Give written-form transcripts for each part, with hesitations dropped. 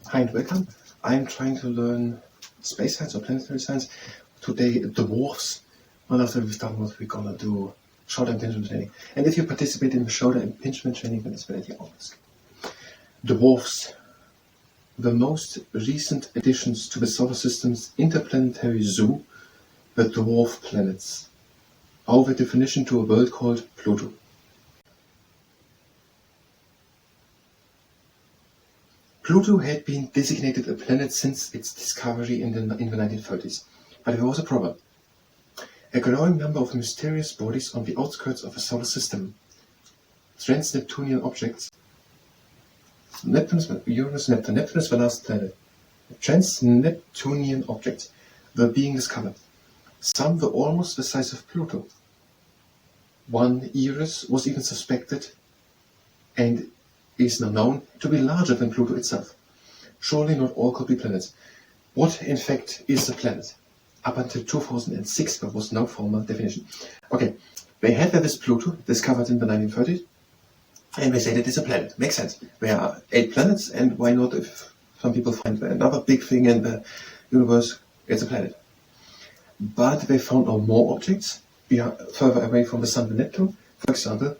Hi and welcome. I'm trying to learn space science or planetary science. Today, Dwarfs. Well, after we've done what we're gonna do, shoulder impingement training. And if you participate in the shoulder impingement training, then it's very obvious. Dwarfs, the most recent additions to the solar system's interplanetary zoo, the dwarf planets. Our definition to a world called Pluto. Pluto had been designated a planet since its discovery in the 1930s, but there was a problem. A growing number of mysterious bodies on the outskirts of the solar system, trans-Neptunian objects, Neptune is the last planet, trans-Neptunian objects were being discovered. Some were almost the size of Pluto. One, Eris, was even suspected and is now known to be larger than Pluto itself. Surely not all could be planets. What, in fact, is a planet? Up until 2006, there was no formal definition. Okay, they had this Pluto, discovered in the 1930s, and they said it is a planet. Makes sense. There are 8 planets, and why not, if some people find another big thing in the universe, it's a planet. But they found no more objects further away from the Sun than Neptune. For example,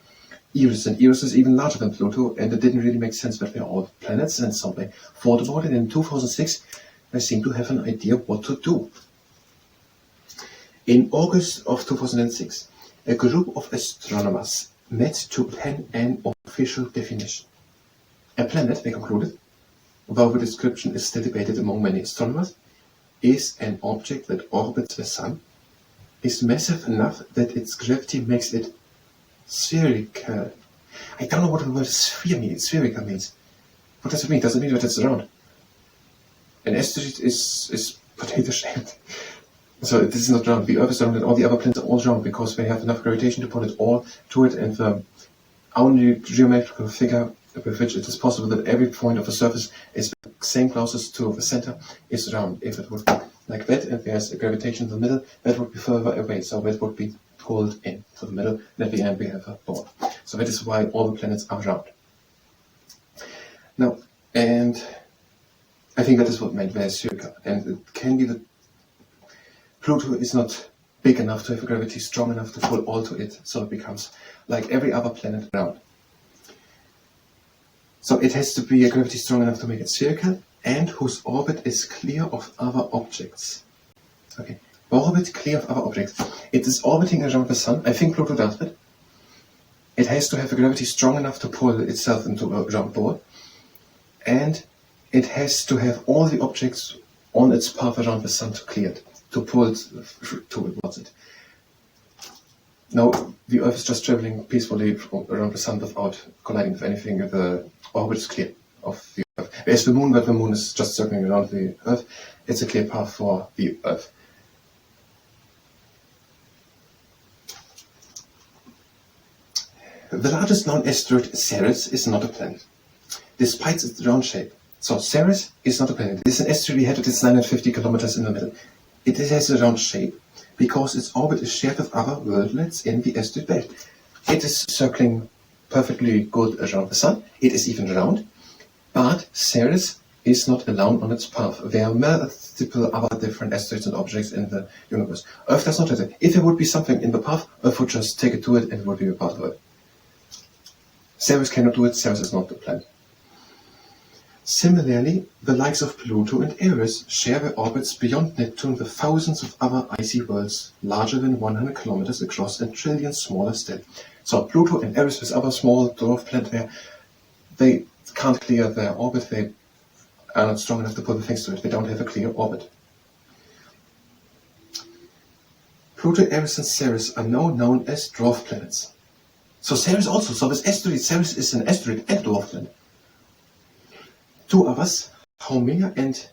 Eris, and Eris is even larger than Pluto, and it didn't really make sense that they're all planets, and so they thought about it. In 2006, they seemed to have an idea what to do. In August of 2006, a group of astronomers met to plan an official definition. A planet, they concluded, though the description is still debated among many astronomers, is an object that orbits the Sun, is massive enough that its gravity makes it spherical. I don't know what the word spherical means. What does it mean? Does it mean that it's round? An asteroid is potato shaped. So this is not round. The Earth is round and all the other planets are all round because they have enough gravitation to put it all to it, and the only geometrical figure with which it is possible that every point of the surface is the same closest to the center is round. If it would be like that and there's a gravitation in the middle, that would be further away, so that would be pulled in to the middle, and at the end we have a ball. So that is why all the planets are round. Now, and I think that is what made they're spherical, and it can be that Pluto is not big enough to have a gravity strong enough to pull all to it, so it becomes like every other planet round. So it has to be a gravity strong enough to make it spherical, and whose orbit is clear of other objects. Okay, orbit clear of other objects. It is orbiting around the Sun. I think Pluto does it. It has to have a gravity strong enough to pull itself into a round ball, and it has to have all the objects on its path around the Sun to clear it, to pull it towards it. Now, the Earth is just traveling peacefully around the Sun without colliding with anything. The orbit is clear of the Earth. There's the Moon, but the Moon is just circling around the Earth. It's a clear path for the Earth. The largest known asteroid, Ceres, is not a planet, despite its round shape. So Ceres is not a planet. It is an asteroid headed its 950 kilometers in the middle. It has a round shape because its orbit is shared with other worldlets in the asteroid belt. It is circling perfectly good around the Sun. It is even round, but Ceres is not alone on its path. There are multiple other different asteroids and objects in the universe. Earth does not have it. If there would be something in the path, Earth would just take it to it and it would be a part of it. Ceres cannot do it. Ceres is not the planet. Similarly, the likes of Pluto and Eris share their orbits beyond Neptune with thousands of other icy worlds larger than 100 kilometers across and trillions smaller still. So Pluto and Eris, with other small dwarf planets there, they can't clear their orbit. They are not strong enough to pull the things to it. They don't have a clear orbit. Pluto, Eris, and Ceres are now known as dwarf planets. So Ceres also, so this asteroid, Ceres is an asteroid and dwarf planet. 2 others, Haumea and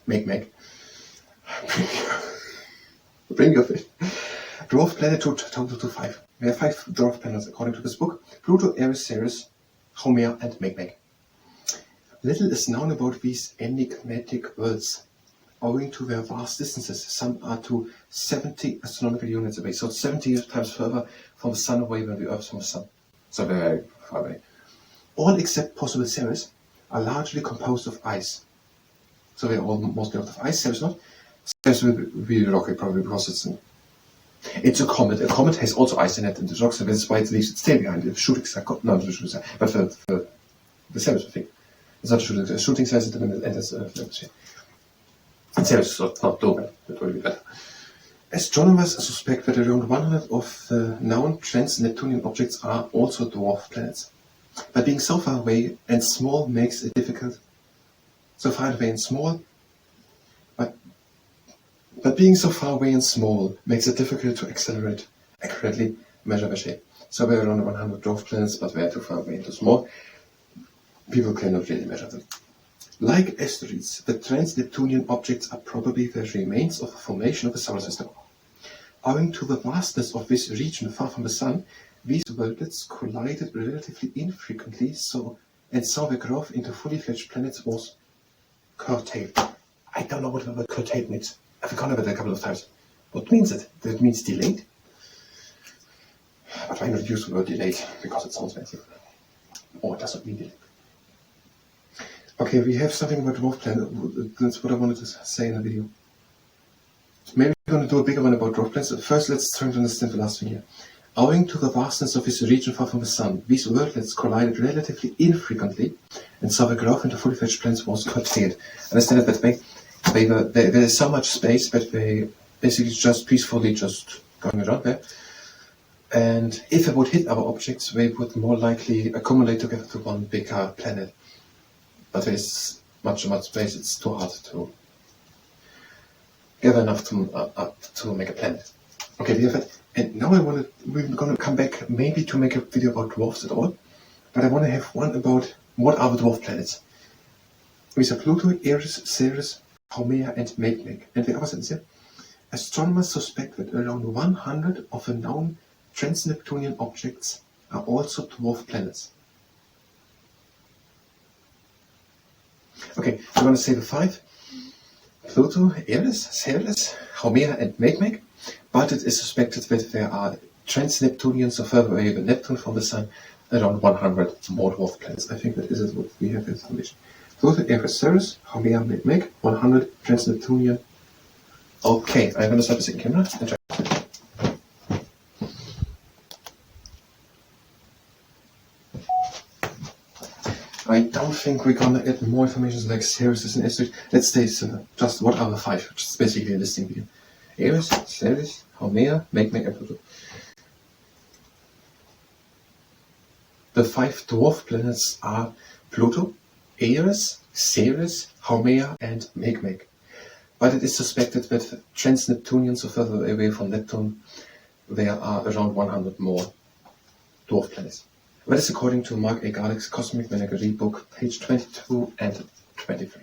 Meg. Bring your fish. Dwarf planet total to 5. There are 5 dwarf planets according to this book: Pluto, Eris, Ceres, Haumea, and Meg. Little is known about these enigmatic worlds, owing to their vast distances. Some are to 70 astronomical units away, so 70 times further from the Sun away than the Earth from the Sun. So very far away. All except possible Ceres are largely composed of ice. So they are all mostly out of ice. Ceres not. Ceres will be rocky probably because it's a comet. A comet has also ice in it, and the rocks, and that's why it leaves its tail behind. The shooting star, not the shooting star, but the Ceres thing. It's not a shooting star, and it's and Ceres is not global. That will be better. Astronomers suspect that around 100 of the known trans-Neptunian objects are also dwarf planets. But being so far away and small makes it difficult. So far away and small, but being so far away and small makes it difficult to accurately measure their shape. So we're around 100 dwarf planets, but we're too far away and too small. People cannot really measure them. Like asteroids, the trans-Neptunian objects are probably the remains of the formation of the solar system. Owing to the vastness of this region far from the Sun, these worldlets collided relatively infrequently, so the growth into fully fledged planets was curtailed. I don't know what the word curtailed means. I've gone over it a couple of times. What means it? That it means delayed? But why not use the word delayed? Because it sounds fancy. Or it doesn't mean delayed. Okay, we have something about dwarf planet. That's what I wanted to say in the video. Maybe we're going to do a bigger one about dwarf planets. First, let's try to understand the last thing here. Owing to the vastness of this region far from the Sun, these worldlets collided relatively infrequently, and so the growth into fully fledged planets was curtailed. Understand it that way? There is so much space that they basically just peacefully going around there. And if they would hit other objects, they would more likely accumulate together to one bigger planet. But there is much space, it's too hard to gather enough to make a planet. Okay, we have it. And now we're going to come back maybe to make a video about dwarfs at all. But I want to have one about what are the dwarf planets. These are Pluto, Eris, Ceres, Haumea, and Makemake. And the other sentence here. Astronomers suspect that around 100 of the known trans-Neptunian objects are also dwarf planets. Okay, I'm going to say the 5. Pluto, Eris, Ceres, Haumea, and Makemake. But it is suspected that there are trans-Neptunians, so further away than Neptune from the Sun, around 100 more dwarf planets. I think that is what we have information. Pluto, Eris, Ceres, Haumea, Makemake, 100 trans-Neptunian. Okay, I'm going to start the second camera and try. I don't think we're going to add more information like Ceres is an asteroid. Let's stay just what are the 5, which is basically a listing video. Eris, Ceres, Haumea, Makemake, and Pluto. The 5 dwarf planets are Pluto, Eris, Ceres, Haumea, and Makemake. But it is suspected that trans-Neptunians, so further away from Neptune, there are around 100 more dwarf planets. That is according to Mark A. Garlick's Cosmic Menagerie book, page 22 and 23.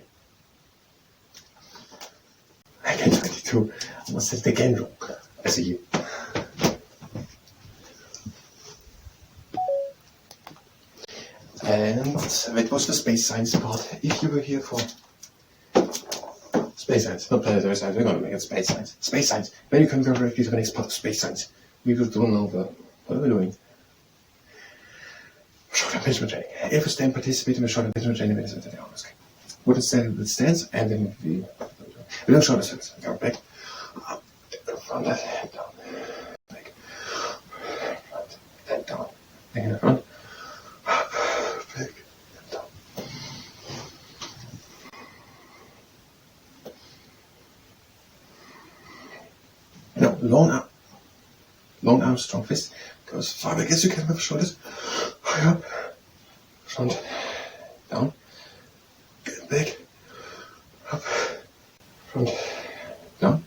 Again 22. I must say it again wrong. I see you. And that was the space science part. If you were here for space science, not planetary science, we're going to make it space science. Space science. Then you can go directly to the next part of space science. We will do now what are we doing? Short-term impingement training. If you stand participate in the short-term impingement training, what is stand? It stands, and then we don't show the service. Go back, up, front, down, back, front, then down, back in the front, up, back, and down. Now, long arm, strong fist. Go as far back as you can with the shoulders. High up, front, down, get back, up, front, down,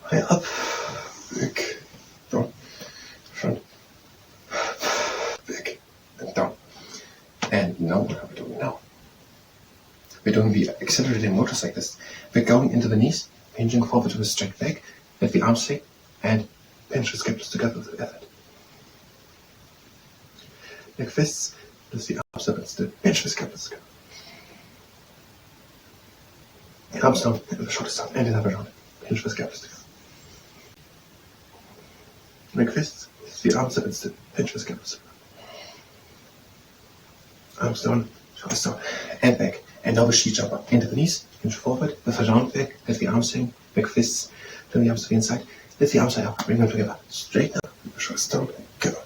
high up, back, down, front, back, and down. And now what are we doing now? We're doing the accelerating motorcyclist. We're going into the knees, hinging forward with a straight back, let the arms stay, and pinch the scapula together with effort. Like fists, lift the arms up and still pinch the scapula together. The arms down, and the shoulders down, and another round. Pinch the scapula together. Like fists, lift the arms up and still pinch the scapula together. Arms down, shoulders down and back. And now the sheet jumper. Into the knees, hinge forward, with a round back, let the arms hang, back fists, turn the arms to the inside, lift the arms high up, bring them together, straighten up, shoulders down, together.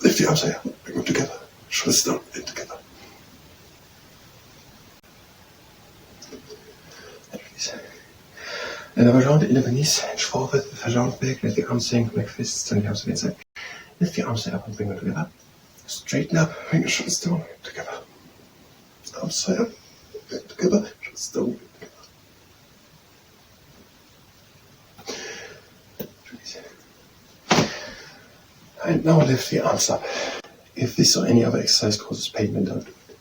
Lift the arms high up, bring them together, shoulders down and together. And release. And now around into the knees, hinge forward, with a round back, let the arms hang, back fists, turn the arms to the inside, lift the arms high up and bring them together, straighten up, bring the shoulders down, together. Arms high up, back together, shoulders down, together. Release. And now lift the arms up. If this or any other exercise causes pain, then don't do it.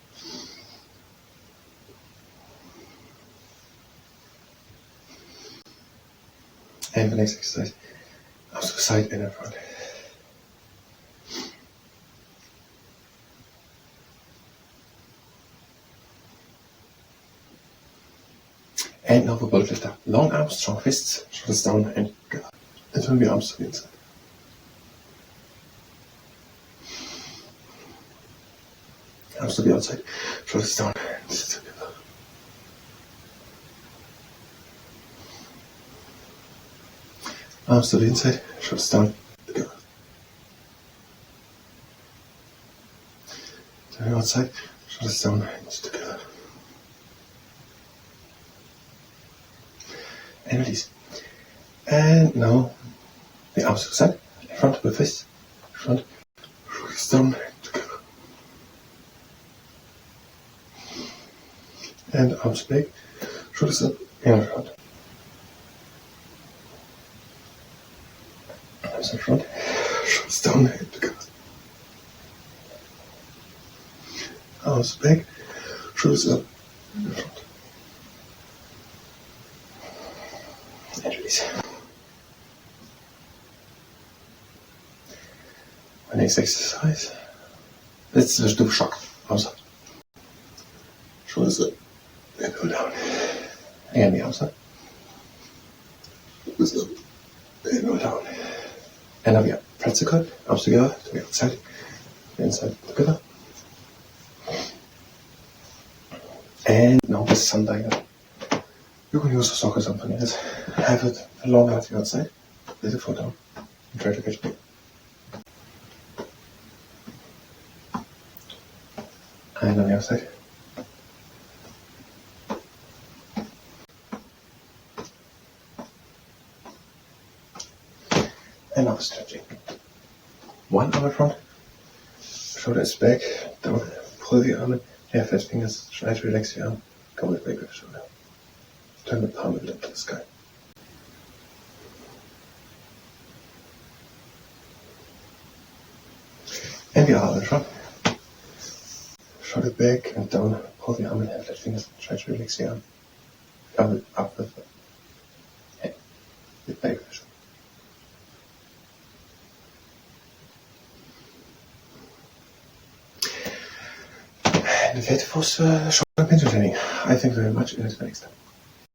And the next exercise, arms to the side and in front. And now the bullet lifter. Long arms, strong fists, shoulders down and together. And turn the arms to the inside. Arms to the outside, shoulders down and sit together. Arms to the inside, shoulders down, together. To the outside, shoulders down and together. And release. And now the arms to the side, in front with fist, front, shoulders down, together. And arms back, shoulders up, and front. Arms in front, shoulders down, and together. Arms back, shoulders up, and front. And release. My next exercise. Let's do shock. Arms up. Shoulders up. And go down. And the arms up. Shoulders up. And go down. And now we have pretzel, arms together to the outside. The inside together. And now the sun diagonal. You can use a sock or something else. Have it along at the outside. Let it fall down. And try to catch it. And on the outside. And now stretching. One arm in front. Shoulders back. Down. Pull the arm in. Yeah, flat fingers. Try to relax the arm. Come with back with the shoulder. Turn the palm of it up to the sky. And the arm in front. Shoulder back and down. Pull the arm in, flat fingers. Try to relax the arm. Come up with the head. With back with the shoulder. En dat was short pension training. I thank you very much and until next time.